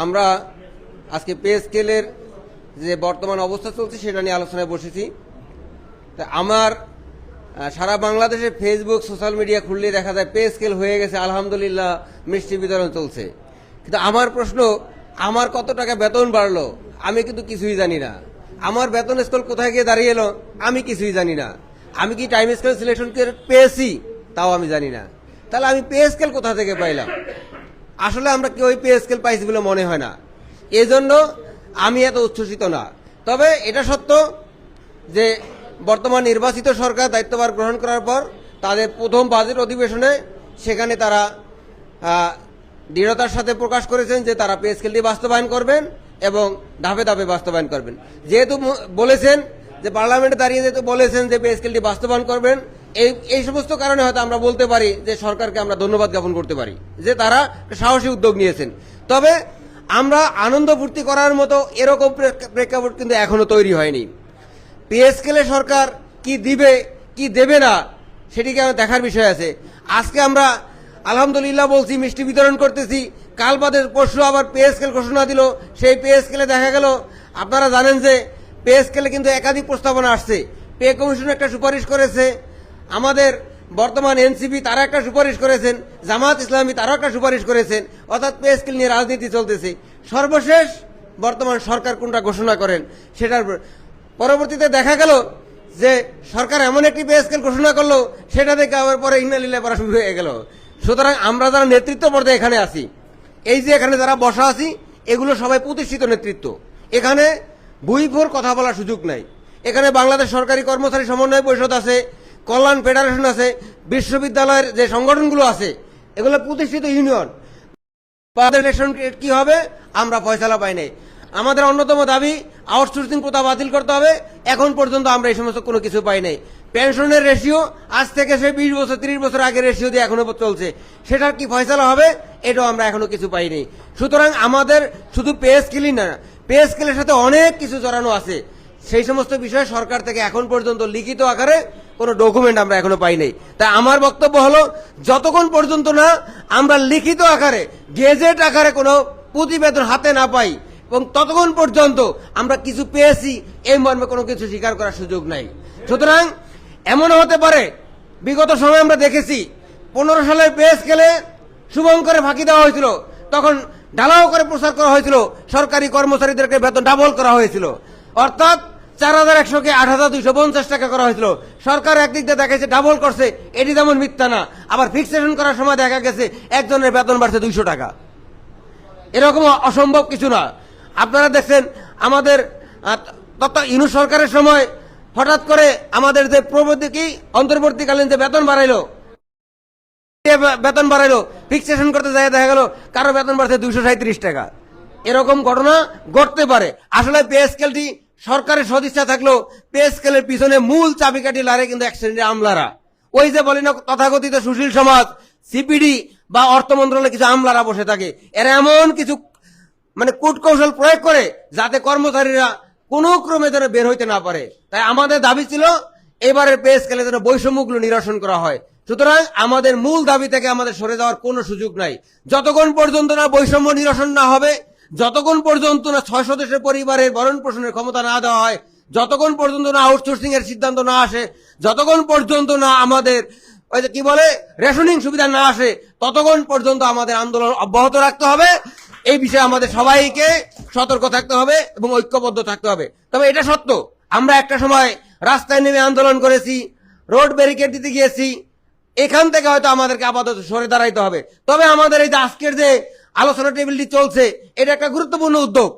আমরা আজকে পে স্কেলের যে বর্তমান অবস্থা চলছে সেটা নিয়ে আলোচনায় বসেছি। তা আমার সারা বাংলাদেশে ফেসবুক সোশ্যাল মিডিয়া খুললে দেখা যায় পে স্কেল হয়ে গেছে, আলহামদুলিল্লাহ মিষ্টি বিতরণ চলছে। কিন্তু আমার প্রশ্ন, আমার কত টাকা বেতন বাড়লো আমি কিন্তু কিছুই জানি না। আমার বেতন স্কেল কোথায় গিয়ে দাঁড়িয়ে এলো আমি কিছুই জানি না। আমি কি টাইম স্কেল সিলেকশন পেয়েছি তাও আমি জানি না। তাহলে আমি পে স্কেল কোথা থেকে পাইলাম? আসলে আমরা কেউ পে স্কেল পাইছি বলে মনে হয় না, এই জন্য আমি এত উচ্ছ্বসিত না। তবে এটা সত্য যে বর্তমান নির্বাচিত সরকার দায়িত্বভার গ্রহণ করার পর তাদের প্রথম বাজেট অধিবেশনে সেখানে তারা দৃঢ়তার সাথে প্রকাশ করেছেন যে তারা পে স্কেলটি বাস্তবায়ন করবেন এবং ধাপে ধাপে বাস্তবায়ন করবেন। যেহেতু বলেছেন যে পার্লামেন্টে দাঁড়িয়ে যেহেতু বলেছেন যে পে স্কেলটি বাস্তবায়ন করবেন, এই সমস্ত কারণে হয়তো আমরা বলতে পারি যে সরকারকে আমরা ধন্যবাদ জ্ঞাপন করতে পারি যে তারা সাহসী উদ্যোগ নিয়েছেন। তবে আমরা আনন্দ ফুর্তি করার মতো এরকম প্রেক্ষাপট কিন্তু এখনো তৈরি হয়নি। পে স্কেলে সরকার কি দিবে কি দেবে না সেটিকে আমার দেখার বিষয় আছে। আজকে আমরা আলহামদুলিল্লাহ বলছি, মিষ্টি বিতরণ করতেছি, কাল বাদে পরশু আবার পে স্কেল ঘোষণা দিল। সেই পে স্কেলে দেখা গেল, আপনারা জানেন যে পে স্কেলে কিন্তু একাধিক প্রস্তাবনা আসছে। পে কমিশন একটা সুপারিশ করেছে, আমাদের বর্তমান এনসিপি তারা একটা সুপারিশ করেছেন, জামাত ইসলামী তারাও একটা সুপারিশ করেছেন। অর্থাৎ পে স্কেল নিয়ে রাজনীতি চলতেছে। সর্বশেষ বর্তমান সরকার কোনটা ঘোষণা করেন সেটার পরবর্তীতে দেখা গেল যে সরকার এমন একটি পে স্কেল ঘোষণা করলো সেটা দেখে আবার পরে ইন্নালিল্লাহ পড়া শুরু হয়ে গেল। সুতরাং আমরা যারা নেতৃত্ব পর্যায়ে এখানে আছি, এই যে এখানে যারা বসা আছি, এগুলো সবাই প্রতিষ্ঠিত নেতৃত্ব। এখানে ভুইফোর কথা বলার সুযোগ নাই। এখানে বাংলাদেশ সরকারি কর্মচারী সমন্বয় পরিষদ আছে, কল্যাণ ফেডারেশন আছে, বিশ্ববিদ্যালয়ের যে সংগঠনগুলো আছে এগুলো প্রতিষ্ঠিত ইউনিয়ন। ইলেকশন কি হবে আমরা ফয়সালা পাই নাই। আমাদের অন্যতম দাবি আউটসোর্সিং প্রথা বাতিল করতে হবে। এখন পর্যন্ত আমরা এই সমস্ত কোনো কিছু পাই নাই। পেনশনের রেশিও আজ থেকে সে 20 বছর 30 বছর আগে রেশিও দিয়ে এখনো চলছে, সেটার কি ফয়সালা হবে এটাও আমরা এখনো কিছু পাইনি। সুতরাং আমাদের শুধু পে স্কেলই না, পে স্কেলের সাথে অনেক কিছু জড়ানো আছে। সেই সমস্ত বিষয়ে সরকার থেকে এখন পর্যন্ত লিখিত আকারে কোনো ডকুমেন্ট আমরা এখনো পাই নাই। তাই আমার বক্তব্য হলো, যতক্ষণ পর্যন্ত না আমরা লিখিত আকারে গেজেট আকারে কোনো প্রতিবেদন হাতে না পাই এবং ততক্ষণ পর্যন্ত আমরা কিছু পেয়েছি এই মর্মে কোনো কিছু স্বীকার করার সুযোগ নাই। সুতরাং এমনও হতে পারে, বিগত সময় আমরা দেখেছি 15 সালের পে স্কেলে শুভঙ্করে ফাঁকি দেওয়া হয়েছিল, তখন ঢালাও করে প্রচার করা হয়েছিল সরকারি কর্মচারীদেরকে বেতন ডাবল করা হয়েছিল। অর্থাৎ 4100 কে 8250 টাকা করা হয়েছিল। সরকার একদিক দিয়ে দেখাচ্ছে ডাবল করছে, এটি যেমন মিথ্যা না, আবার ফিক্সেশন করার সময় দেখা গেছে একজনের বেতন বাড়ছে 200 টাকা। এরকম অসম্ভব কিছু না। আপনারা দেখছেন আমাদের ইউনূস সরকারের সময় হঠাৎ করে আমাদের যে অন্তর্বর্তীকালীন যে বেতন বাড়াইলো, ফিক্সেশন করতে যায় দেখা গেল কারো বেতন বাড়ছে 237 টাকা। এরকম ঘটনা ঘটতে পারে। আসলে পে স্কেলটি সরকারের সদিচ্ছা থাকলেও পে স্কেলের পিছনে মূল চাবিকাঠি লারে কিন্তু এক শ্রেণীর আমলারা। ওই যে বলি না তথাকথিত সুশীল সমাজ, সিপিডি বা অর্থ মন্ত্রণালয়ে কিছু আমলারা বসে থাকে। এরা এমন কিছু কূটকৌশল প্রয়োগ করে যাতে কর্মচারীরা কোনো ক্রমে যেন বের হইতে না পারে। তাই আমাদের দাবি ছিল এবারের পে স্কেলে যেন বৈষম্যগুলো নিরসন করা হয়। সুতরাং আমাদের মূল দাবি থেকে আমাদের সরে যাওয়ার কোনো সুযোগ নাই। যতক্ষণ পর্যন্ত না বৈষম্য নিরসন না হবে, যতক্ষণ পর্যন্ত না 6 সদস্যের পরিবারের ভরণ পোষণের ক্ষমতা না দেওয়া হয়, যতক্ষণ পর্যন্ত না আউটসোর্সিং এর সিদ্ধান্ত না আসে, যতক্ষণ পর্যন্ত না আমাদের ওই যে কি বলে রেশনিং সুবিধা না আসে, ততক্ষণ পর্যন্ত আমাদের আন্দোলন অব্যাহত রাখতে হবে। এই বিষয়ে আমাদের সবাইকে সতর্ক থাকতে হবে এবং ঐক্যবদ্ধ থাকতে হবে। তবে এটা সত্য, আমরা একটা সময় রাস্তায় নেমে আন্দোলন করেছি, রোড ব্যারিকেড দিতে গিয়েছি। এখান থেকে হয়তো আমাদেরকে আপাতত সরে দাঁড়াইতে হবে। তবে আমাদের এই যে আজকের যে আলোচনা টেবিলটি চলছে, এটা একটা গুরুত্বপূর্ণ উদ্যোগ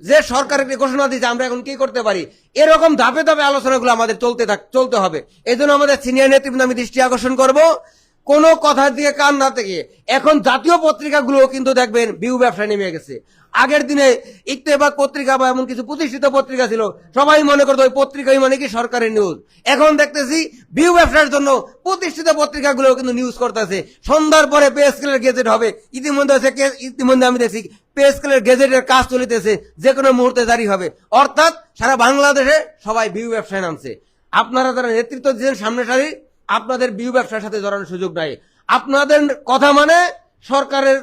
যে সরকার একটি ঘোষণা দিয়েছে আমরা এখন কি করতে পারি। এরকম ধাপে ধাপে আলোচনাগুলো আমাদের চলতে হবে। এই জন্য আমাদের সিনিয়র নেতৃবৃন্দ আমি দৃষ্টি আকর্ষণ করব, কোনো কথার দিকে কান না থেকে এখন জাতীয় পত্রিকাগুলো কিন্তু দেখবেন বিউ ব্যবসা নেমে গেছে। আগের দিনে ইত্তেফাক পত্রিকা বা এমন কিছু প্রতিষ্ঠিত পত্রিকা ছিল, সবাই মনে করতো ওই পত্রিকাই মানে কি সরকারের নিউজ। এখন দেখতেছি বিউ ব্যবসার জন্য প্রতিষ্ঠিত পত্রিকাগুলো কিন্তু নিউজ করতেছে। সন্ধ্যার পরে পে স্কেলের গেজেট হবে, ইতিমধ্যে আমি দেখছি পে স্কেলের গেজেটের কাজ চলিতেছে, যে কোনো মুহূর্তে জারি হবে। অর্থাৎ সারা বাংলাদেশে সবাই বিউ ব্যবসায় নামছে। আপনারা যারা নেতৃত্ব দিচ্ছেন সামনে সারি, আপনাদের বিউ ব্যবসার সাথে জড়ানোর সুযোগ নাই। আপনাদের কথা মানে সরকারের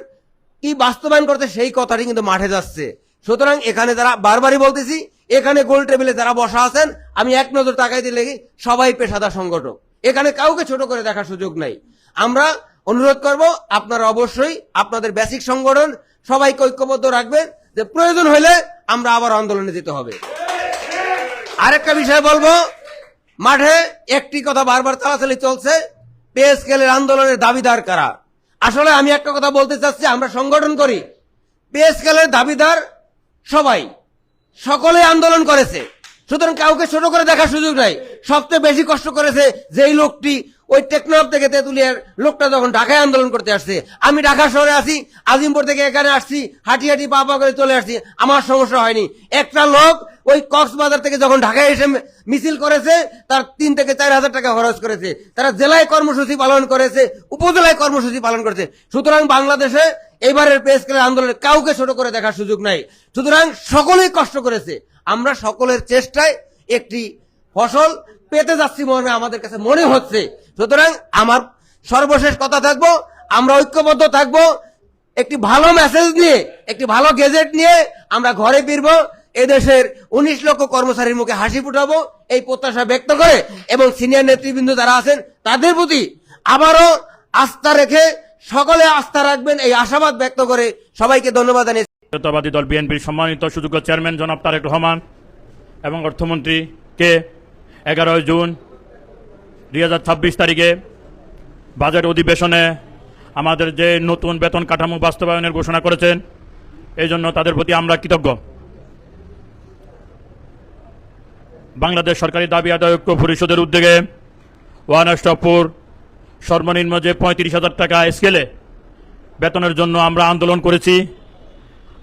কি বাস্তবায়ন করতে সেই কথাটি কিন্তু মাঠে যাচ্ছে। সুতরাং এখানে যারা বারবারই বলতেছি, এখানে গোল টেবিলে যারা বসা আছেন, আমি এক নজর তাকাই দিলে সবাই পেশাদার সংগঠক, এখানে কাউকে ছোট করে দেখার সুযোগ নাই। আমরা অনুরোধ করব আপনারা অবশ্যই আপনাদের বেসিক সংগঠন সবাইকে ঐক্যবদ্ধ রাখবেন, যে প্রয়োজন হলে আমরা আবার আন্দোলনে যেতে হবে। আরেকটা বিষয় বলবো, মাঠে একটি কথা বারবার চালাচালি চলছে, পে স্কেলের আন্দোলনের দাবিদার কারা। আসলে আমি একটা কথা বলতে চাচ্ছি, আমরা সংগঠন করি, পে স্কেলের দাবিদার সবাই, সকলে আন্দোলন করেছে, সুতরাং কাউকে ছোট করে দেখার সুযোগ নাই। সবচেয়ে বেশি কষ্ট করেছে যেই লোকটি ওই টেকনাফ থেকে তেঁতুলিয়ার লোকটা যখন ঢাকায় আন্দোলন করতে আসছে। আমি ঢাকা শহরে আছি, আজিমপুর থেকে এখানে আসছি, হাঁটি হাঁটি পা পা করে চলে আসছি, আমার সমস্যা হয়নি। একটা লোক ওই কক্সবাজার থেকে যখন ঢাকায় এসে মিছিল করেছে, তার 3 থেকে 4 হাজার টাকা খরচ করেছে। তারা জেলায় কর্মসূচি পালন করেছে, উপজেলায় কর্মসূচি পালন করেছে। সুতরাং বাংলাদেশে এবারের পে স্কেলের আন্দোলনে কাউকে ছোট করে দেখার সুযোগ নাই। সুতরাং সকলেই কষ্ট করেছে, আমরা সকলের চেষ্টায় একটি ফসল পেতে যাচ্ছি মর্মে আমাদের কাছে মনে হচ্ছে। সুতরাং আমার সর্বশেষ কথা থাকবো, আমরা ঐক্যবদ্ধ থাকবো, একটি ভালো মেসেজ নিয়ে, একটি ভালো গেজেট নিয়ে আমরা ঘরে ফিরবো, এদেশের 19 লক্ষ কর্মচারীর মুখে হাসি ফুটাবো, এই প্রত্যাশা ব্যক্ত করে এবং সিনিয়র নেতৃবৃন্দ যারা আছেন তাদের প্রতি আবারও আস্থা রেখে সকলে আস্থা রাখবেন, এই আশাবাদ ব্যক্ত করে সবাইকে ধন্যবাদ জানিয়ে জাতীয়তাবাদী দল বিএনপির সম্মানিত সুযোগ্য চেয়ারম্যান জনাব তারেক রহমান এবং অর্থমন্ত্রীকে 11 জুন 2026 তারিখে বাজেট অধিবেশনে আমাদের যে নতুন বেতন কাঠামো বাস্তবায়নের ঘোষণা করেছেন, এই জন্য তাদের প্রতি আমরা কৃতজ্ঞ। বাংলাদেশ সরকারি দাবি আদায় ঐক্য পরিষদের উদ্যোগে ওয়ানাস্টপুর সর্বনিম্ন যে 35,000 টাকা স্কেলে বেতনের জন্য আমরা আন্দোলন করেছি।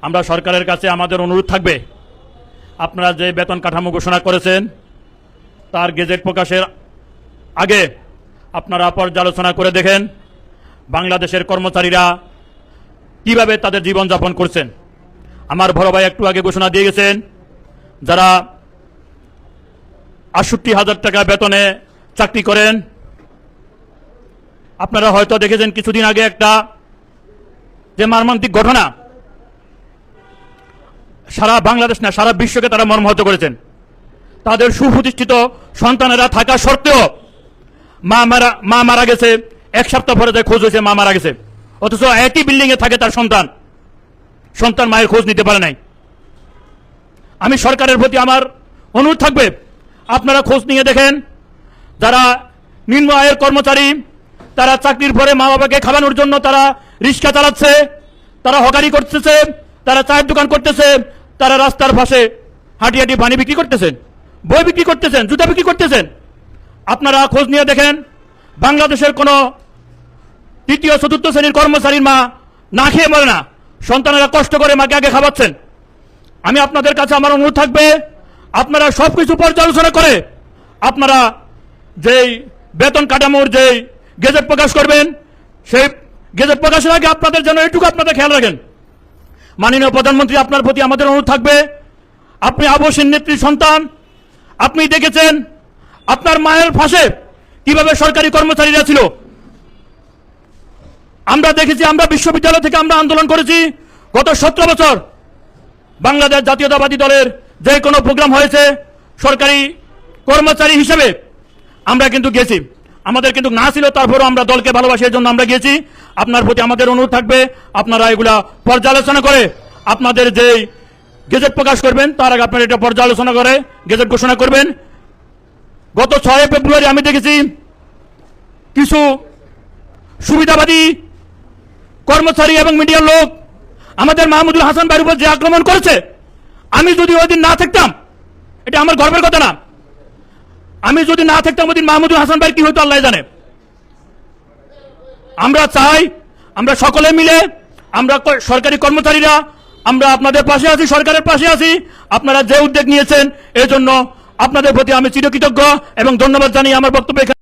আমরা সরকারের কাছে আমাদের অনুরোধ থাকবে, আপনারা যে বেতন কাঠামো ঘোষণা করেছেন তার গেজেট প্রকাশের আগে আপনারা পর্যালোচনা করে দেখেন বাংলাদেশের কর্মচারীরা কিভাবে তাদের জীবনযাপন করছেন। আমার বড় ভাই একটু আগে ঘোষণা দিয়ে গেছেন, যারা 68,000 টাকা বেতনে চাকরি করেন। আপনারা হয়তো দেখেছেন কিছুদিন আগে একটা যে মর্মান্তিক ঘটনা, সারা বাংলাদেশ না সারা বিশ্বকে তারা মর্মাহত করেছেন। তাদের সুপ্রতিষ্ঠিত সন্তানেরা থাকা সত্ত্বেও মা মারা গেছে, 1 সপ্তাহ পরে যে খোঁজ হয়েছে মা মারা গেছে, অথচ একই বিল্ডিং এ থাকে তার সন্তান মায়ের খোঁজ নিতে পারে নাই। আমি সরকারের প্রতি আমার অনুরোধ থাকবে, আপনারা খোঁজ নিয়ে দেখেন, যারা নিম্ন আয়ের কর্মচারী তারা চাকরির পরে মা বাবাকে খাওয়ানোর জন্য তারা রিক্সা চালাচ্ছে, তারা হকারি করতেছে, তারা চায়ের দোকান করতেছে, তারা রাস্তার পাশে হাঁটি হাঁটি পানি বিক্রি করতেছেন, বই বিক্রি করতেছেন, জুতা বিক্রি করতেছেন। আপনারা খোঁজ নিয়ে দেখেন, বাংলাদেশের কোন 3য় 4র্থ শ্রেণীর কর্মচারীর মা না খেয়ে মরে না, সন্তানেরা কষ্ট করে মাকে আগে খাওয়াচ্ছেন। আমি আপনাদের কাছে আমার অনুরোধ থাকবে, আপনারা সবকিছু পর্যালোচনা করে আপনারা যেই বেতন কাঠামোর যেই গেজেট প্রকাশ করবেন, সেই গেজেট প্রকাশের আগে আপনাদের জন্য এটুকু আপনাদের খেয়াল রাখেন। মাননীয় প্রধানমন্ত্রী, আপনার প্রতি আমাদের অনুরোধ থাকবে, আপনি আবশ্যিক নেত্রীর সন্তান, আপনি দেখেছেন আপনার মায়ের পাশে কিভাবে সরকারি কর্মচারীরা ছিল। আমরা দেখেছি, আমরা বিশ্ববিদ্যালয় থেকে আমরা আন্দোলন করেছি গত 17 বছর। বাংলাদেশ জাতীয়তাবাদী দলের যে কোনো প্রোগ্রাম হয়েছে সরকারি কর্মচারী হিসেবে আমরা কিন্তু গেছি, আমাদের কিন্তু না ছিল, তারপরও আমরা দলকে ভালোবাসি, এর জন্য আমরা গেছি। আপনার প্রতি আমাদের অনুরোধ থাকবে, আপনারা এগুলা পর্যালোচনা করে আপনাদের যে গেজেট প্রকাশ করবেন তার আগে আপনারা এটা পর্যালোচনা করে গেজেট ঘোষণা করবেন। গত 6 ফেব্রুয়ারি আমি দেখেছি কিছু সুবিধাবাদী কর্মচারী এবং মিডিয়ার লোক আমাদের মাহমুদুল হাসান ভাইয়ের উপর যে আক্রমণ করেছে, আমি যদি ওই দিন না থাকতাম, এটা আমার গর্বের কথা না, আমি যদি না থাকতাম ওই দিন মাহমুদুল হাসান ভাই কি হতো আল্লাহ জানে। আমরা চাই, আমরা সকলে মিলে, আমরা সরকারি কর্মচারীরা আমরা আপনাদের পাশে আছি, সরকারের পাশে আছি। আপনারা যে উদ্যোগ নিয়েছেন এর জন্য আপনাদের প্রতি আমি চিরকৃতজ্ঞ এবং ধন্যবাদ জানিয়ে আমার বক্তব্য